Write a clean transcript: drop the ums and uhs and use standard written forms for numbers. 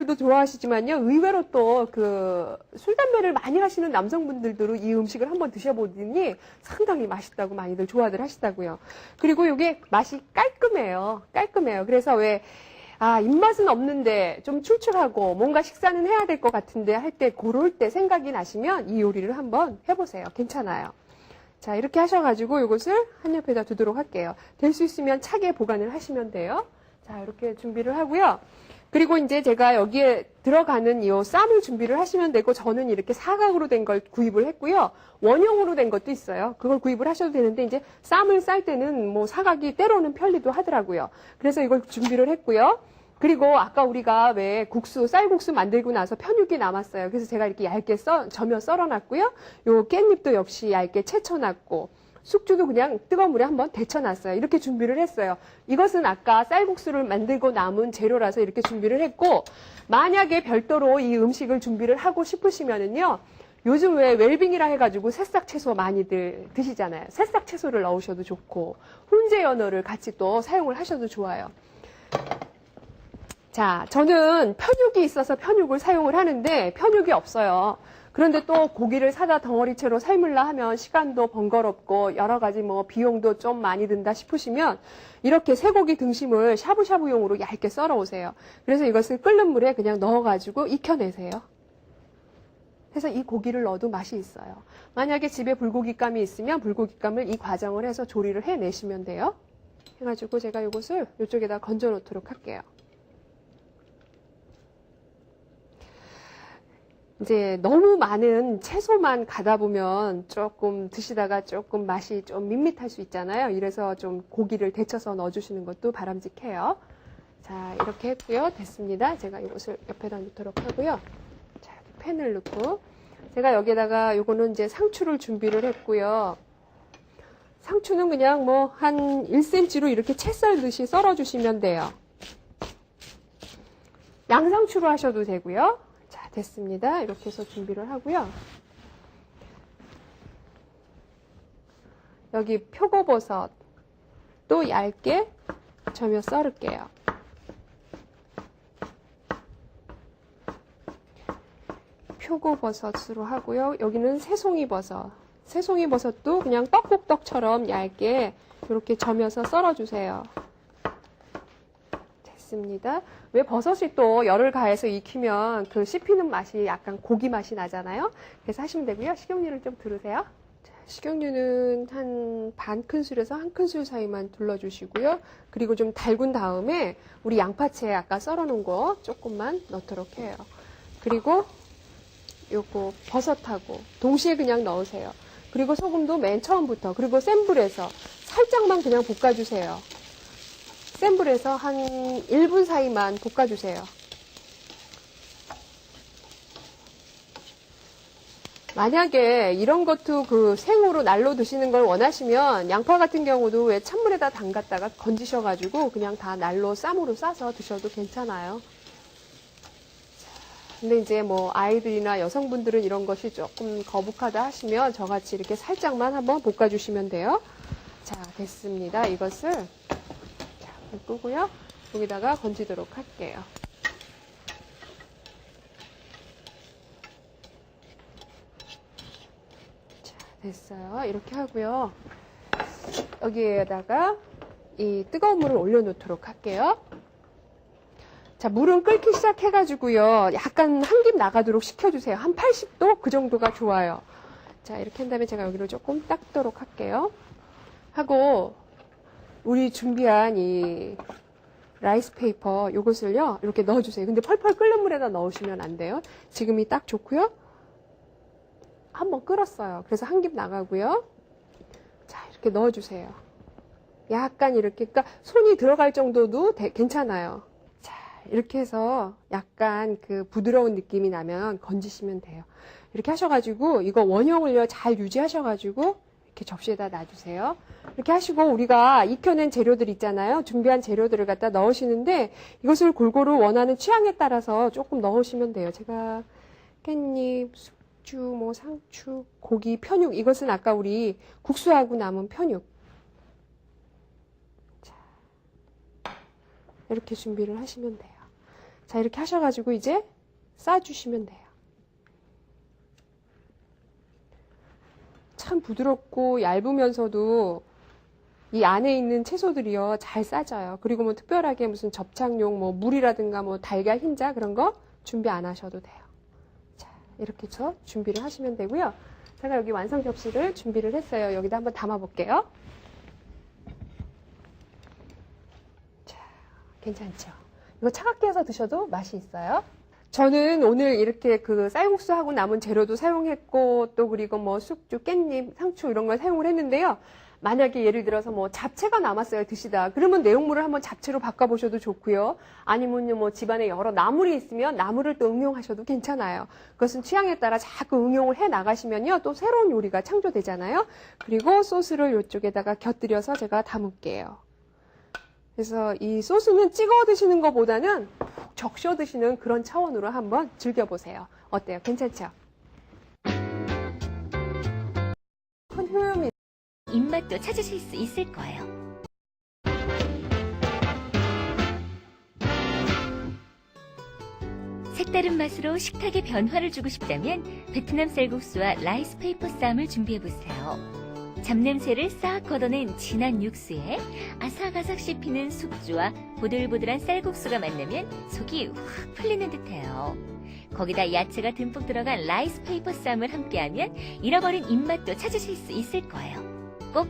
와이프도 좋아하시지만요. 의외로 또 그 술, 담배를 많이 하시는 남성분들도 이 음식을 한번 드셔보더니 상당히 맛있다고 많이들 좋아들 하시다고요. 그리고 이게 맛이 깔끔해요. 깔끔해요. 그래서 왜 입맛은 없는데 좀 출출하고 뭔가 식사는 해야 될 것 같은데 할 때 그럴 때 생각이 나시면 이 요리를 한번 해보세요. 괜찮아요. 자, 이렇게 하셔가지고 이것을 한 옆에다 두도록 할게요. 될 수 있으면 차게 보관을 하시면 돼요. 자, 이렇게 준비를 하고요. 그리고 이제 제가 여기에 들어가는 이 쌈을 준비를 하시면 되고, 저는 이렇게 사각으로 된 걸 구입을 했고요. 원형으로 된 것도 있어요. 그걸 구입을 하셔도 되는데, 이제 쌈을 쌀 때는 뭐 사각이 때로는 편리도 하더라고요. 그래서 이걸 준비를 했고요. 그리고 아까 우리가 왜 쌀국수 만들고 나서 편육이 남았어요. 그래서 제가 이렇게 얇게 저며 썰어놨고요. 요 깻잎도 역시 얇게 채쳐놨고, 숙주도 그냥 뜨거운 물에 한번 데쳐놨어요. 이렇게 준비를 했어요. 이것은 아까 쌀국수를 만들고 남은 재료라서 이렇게 준비를 했고, 만약에 별도로 이 음식을 준비를 하고 싶으시면은요, 요즘 왜 웰빙이라 해가지고 새싹 채소 많이들 드시잖아요. 새싹 채소를 넣으셔도 좋고, 훈제 연어를 같이 또 사용을 하셔도 좋아요. 자, 저는 편육이 있어서 편육을 사용을 하는데 편육이 없어요. 그런데 또 고기를 사다 덩어리채로 삶으려 하면 시간도 번거롭고 여러 가지 뭐 비용도 좀 많이 든다 싶으시면 이렇게 쇠고기 등심을 샤브샤브용으로 얇게 썰어 오세요. 그래서 이것을 끓는 물에 그냥 넣어가지고 익혀내세요. 그래서 이 고기를 넣어도 맛이 있어요. 만약에 집에 불고기감이 있으면 불고기감을 이 과정을 해서 조리를 해내시면 돼요. 해가지고 제가 이것을 이쪽에다 건져 놓도록 할게요. 이제 너무 많은 채소만 가다 보면 조금 드시다가 조금 맛이 좀 밋밋할 수 있잖아요. 이래서 좀 고기를 데쳐서 넣어주시는 것도 바람직해요. 자, 이렇게 했고요. 됐습니다. 제가 이것을 옆에다 놓도록 하고요. 자, 팬을 넣고 제가 여기다가 요거는 이제 상추를 준비를 했고요. 상추는 그냥 뭐 한 1cm로 이렇게 채 썰듯이 썰어주시면 돼요. 양상추로 하셔도 되고요. 자, 됐습니다. 이렇게 해서 준비를 하고요. 여기 표고버섯 또 얇게 저며 썰을게요. 표고버섯으로 하고요. 여기는 새송이버섯. 새송이버섯도 그냥 떡국떡처럼 얇게 이렇게 저며서 썰어주세요. 됐습니다. 왜 버섯이 또 열을 가해서 익히면 그 씹히는 맛이 약간 고기 맛이 나잖아요. 그래서 하시면 되고요. 식용유를 좀 두르세요. 자, 식용유는 한 반 큰술에서 한 큰술 사이만 둘러주시고요. 그리고 좀 달군 다음에 우리 양파채 아까 썰어놓은 거 조금만 넣도록 해요. 그리고 요거 버섯하고 동시에 그냥 넣으세요. 그리고 소금도 맨 처음부터, 그리고 센 불에서 살짝만 그냥 볶아주세요. 센 불에서 한 1분 사이만 볶아주세요. 만약에 이런 것도 그 생으로 날로 드시는 걸 원하시면 양파 같은 경우도 왜 찬물에다 담갔다가 건지셔가지고 그냥 다 날로 쌈으로 싸서 드셔도 괜찮아요. 근데 이제 뭐 아이들이나 여성분들은 이런 것이 조금 거북하다 하시면 저같이 이렇게 살짝만 한번 볶아주시면 돼요. 자, 됐습니다. 이것을 자, 불 끄고요. 여기다가 건지도록 할게요. 자, 됐어요. 이렇게 하고요. 여기에다가 이 뜨거운 물을 올려놓도록 할게요. 자, 물은 끓기 시작해가지고요. 약간 한김 나가도록 식혀주세요. 한 80도? 그 정도가 좋아요. 자, 이렇게 한 다음에 제가 여기를 조금 닦도록 할게요. 하고, 우리 준비한 이 라이스 페이퍼 요것을요, 이렇게 넣어주세요. 근데 펄펄 끓는 물에다 넣으시면 안 돼요. 지금이 딱 좋고요. 한번 끓었어요. 그래서 한김 나가고요. 자, 이렇게 넣어주세요. 약간 이렇게, 그러니까 손이 들어갈 정도도 괜찮아요. 이렇게 해서 약간 그 부드러운 느낌이 나면 건지시면 돼요. 이렇게 하셔가지고 이거 원형을요 잘 유지하셔가지고 이렇게 접시에다 놔주세요. 이렇게 하시고 우리가 익혀낸 재료들 있잖아요. 준비한 재료들을 갖다 넣으시는데 이것을 골고루 원하는 취향에 따라서 조금 넣으시면 돼요. 제가 깻잎, 숙주, 뭐 상추, 고기, 편육, 이것은 아까 우리 국수하고 남은 편육. 자, 이렇게 준비를 하시면 돼요. 자, 이렇게 하셔가지고 이제 싸주시면 돼요. 참 부드럽고 얇으면서도 이 안에 있는 채소들이요, 잘 싸져요. 그리고 뭐 특별하게 무슨 접착용 뭐 물이라든가 뭐 달걀 흰자 그런 거 준비 안 하셔도 돼요. 자, 이렇게 해서 준비를 하시면 되고요. 제가 여기 완성 접시를 준비를 했어요. 여기다 한번 담아 볼게요. 자, 괜찮죠? 이거 차갑게 해서 드셔도 맛이 있어요. 저는 오늘 이렇게 그 쌀국수하고 남은 재료도 사용했고, 또 그리고 뭐 숙주, 깻잎, 상추 이런 걸 사용을 했는데요. 만약에 예를 들어서 뭐 잡채가 남았어요, 드시다. 그러면 내용물을 한번 잡채로 바꿔보셔도 좋고요. 아니면요, 뭐 집안에 여러 나물이 있으면 나물을 또 응용하셔도 괜찮아요. 그것은 취향에 따라 자꾸 응용을 해 나가시면요, 또 새로운 요리가 창조되잖아요. 그리고 소스를 이쪽에다가 곁들여서 제가 담을게요. 그래서 이 소스는 찍어 드시는 것보다는 푹 적셔 드시는 그런 차원으로 한번 즐겨보세요. 어때요? 괜찮죠? 큰 효용이 입맛도 찾으실 수 있을 거예요. 색다른 맛으로 식탁에 변화를 주고 싶다면 베트남 쌀국수와 라이스 페이퍼 쌈을 준비해보세요. 잡냄새를 싹 걷어낸 진한 육수에 아삭아삭 씹히는 숙주와 보들보들한 쌀국수가 만나면 속이 확 풀리는 듯해요. 거기다 야채가 듬뿍 들어간 라이스 페이퍼 쌈을 함께하면 잃어버린 입맛도 찾으실 수 있을 거예요. 꼭